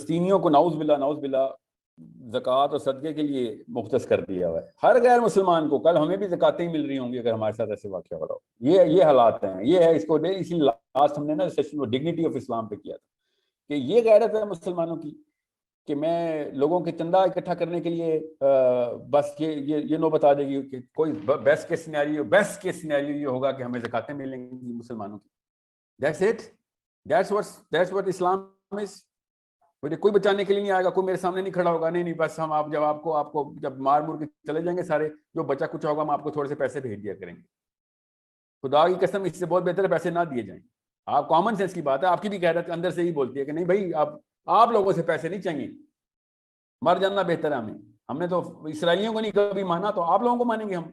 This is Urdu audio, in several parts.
فلسطینیوں کو نعوذ باللہ زکوٰۃ اور صدقے کے لیے مختص کر دیا ہوا ہے. ہر غیر مسلمان کو کل ہمیں بھی زکاتیں مل رہی ہوں گی اگر ہمارے ساتھ ایسے واقعہ ہو رہا ہو. یہ حالات ہیں. یہ ہے اس کو اسی لاسٹ ہم نے نا سیشن ڈگنیٹی آف اسلام پہ کیا تھا کہ یہ غیرت ہے مسلمانوں کی کہ میں لوگوں کے چندہ اکٹھا کرنے کے لیے بس یہ نو بتا دے گی کہ کوئی بیسٹ کیس سینیریو یہ ہوگا کہ ہمیں زکاتیں ملیں گی مسلمانوں کی. That's it. That's what Islam is. مجھے کوئی بچانے کے لیے نہیں آئے گا, کوئی میرے سامنے نہیں کھڑا ہوگا, نہیں بس ہم آپ کو جب مار مور کے چلے جائیں گے سارے, جو بچا کچھ ہوگا ہم آپ کو تھوڑے سے پیسے بھیج دیا کریں گے. خدا کی قسم اس سے بہت بہتر ہے پیسے نہ دیے جائیں. آپ کامن سینس کی بات ہے, آپ کی بھی غیرت اندر سے ہی بولتی ہے کہ نہیں بھائی آپ لوگوں سے پیسے نہیں چاہیے, مر جانا بہتر ہے. ہم نے تو اسرائیلیوں کو نہیں کبھی مانا, تو آپ لوگوں کو مانیں گے ہم؟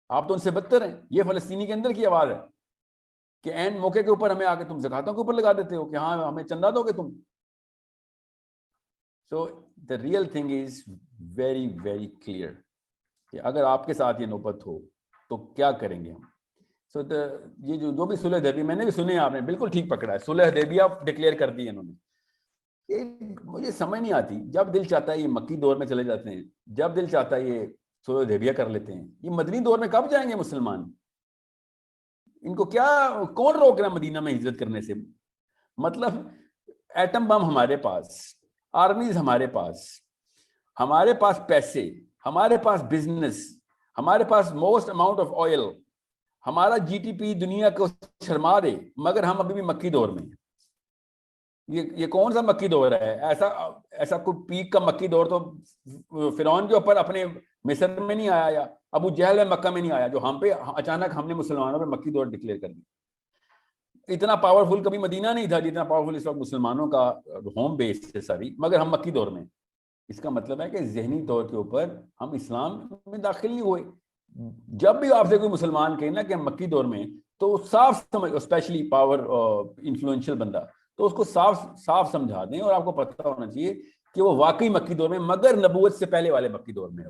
آپ تو ان سے بدتر ہیں. یہ فلسطینی کے اندر کی آواز ہے کہ این موقع کے اوپر ہمیں آ کے تم زکاتوں کے اوپر لگا دیتے ہو کہ ہاں ہمیں چندہ دو گے تم. So the real thing is very very clear کہ اگر آپ کے ساتھ یہ نوبت ہو تو کیا کریں گے ہم. سو یہ جو بھی صلح حدیبیہ میں نے بھی سنے, آپ نے بالکل ٹھیک پکڑا ہے, صلح حدیبیہ ڈکلیئر کر دی انہوں نے. مجھے سمجھ نہیں آتی, جب دل چاہتا ہے یہ مکی دور میں چلے جاتے ہیں, جب دل چاہتا ہے یہ صلح حدیبیہ کر لیتے ہیں. یہ مدنی دور میں کب جائیں گے مسلمان؟ ان کو کیا کون روک رہا ہے مدینہ میں ہجرت کرنے سے؟ مطلب ایٹم بم ہمارے پاس, آرمیز ہمارے پاس پیسے, ہمارے پاس بزنس, ہمارے پاس موسٹ اماؤنٹ آف آئل, ہمارا جی ٹی پی دنیا کو شرما دے, مگر ہم ابھی بھی مکی دور میں ہیں. یہ کون سا مکی دور ہے؟ ایسا کوئی پیک کا مکی دور تو فرعون کے اوپر اپنے مصر میں نہیں آیا, یا ابو جہل میں مکہ میں نہیں آیا, جو ہم پہ اچانک ہم نے مسلمانوں پہ مکی دور ڈکلیئر کر دی. اتنا پاورفل کبھی مدینہ نہیں تھا جتنا پاورفل اس وقت مسلمانوں کا ہوم بیس ہے ساری, مگر ہم مکی دور میں. اس کا مطلب ہے کہ ذہنی طور کے اوپر ہم اسلام میں داخل نہیں ہوئے. جب بھی آپ سے کوئی مسلمان کہے نا کہ ہم مکی دور میں, تو صاف سمجھ, اسپیشلی پاور انفلوئنشل بندہ, تو اس کو صاف سمجھا دیں, اور آپ کو پتہ ہونا چاہیے کہ وہ واقعی مکی دور میں, مگر نبوت سے پہلے والے مکی دور میں ہے.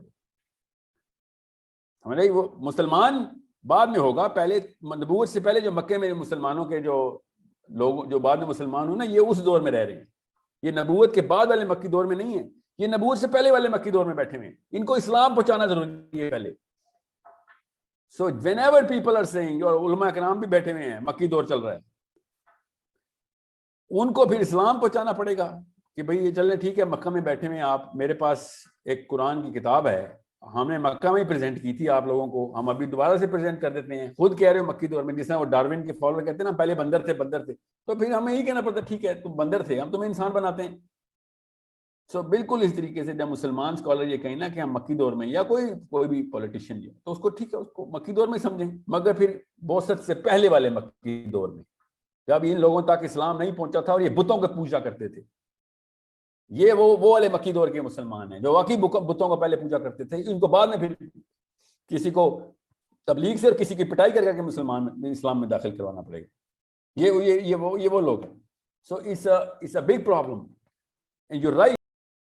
وہ مسلمان بعد میں ہوگا, پہلے نبوت سے پہلے جو مکے میں مسلمانوں کے جو لوگ جو بعد میں مسلمان ہوں نا, یہ اس دور میں رہ رہے ہیں. یہ نبوت کے بعد والے مکی دور میں نہیں ہے, یہ نبوت سے پہلے والے مکی دور میں بیٹھے ہوئے ہیں. ان کو اسلام پہنچانا ضروری ہے پہلے. So whenever people are seeing, اور علماء کرام بھی بیٹھے ہوئے ہیں, مکی دور چل رہا ہے, ان کو پھر اسلام پہنچانا پڑے گا کہ بھئی یہ چلے ٹھیک ہے, مکہ میں بیٹھے ہوئے ہیں آپ, میرے پاس ایک قرآن کی کتاب ہے, ہم نے مکہ میں ہی پریزنٹ کی تھی آپ لوگوں کو, ہم ابھی دوبارہ سے پریزنٹ کر دیتے ہیں. خود کہہ رہے ہو مکی دور میں, جس طرح وہ ڈاروین کے فالوور کہتے ہیں نا, پہلے بندر تھے, تو پھر ہمیں یہی کہنا پڑتا ٹھیک ہے تم بندر تھے, ہم تمہیں انسان بناتے ہیں. سو بالکل اس طریقے سے جب مسلمان اسکالر یہ کہیں نا کہ ہم مکی دور میں, یا کوئی بھی پولیٹیشین جو, تو اس کو ٹھیک ہے, اس کو مکی دور میں سمجھیں, مگر پھر بوسط سے پہلے والے مکی دور میں, جب ان لوگوں تک اسلام نہیں پہنچا تھا اور یہ بتوں کو پوجا کرتے تھے. یہ وہ والے مکی دور کے مسلمان ہیں جو واقعی بتوں کو پہلے پوجا کرتے تھے. ان کو بعد میں پھر کسی کو تبلیغ سے اور کسی کی پٹائی کر کے مسلمان اسلام میں داخل کروانا پڑے گا. یہ وہ لوگ ہیں. So it's a big problem. And you right.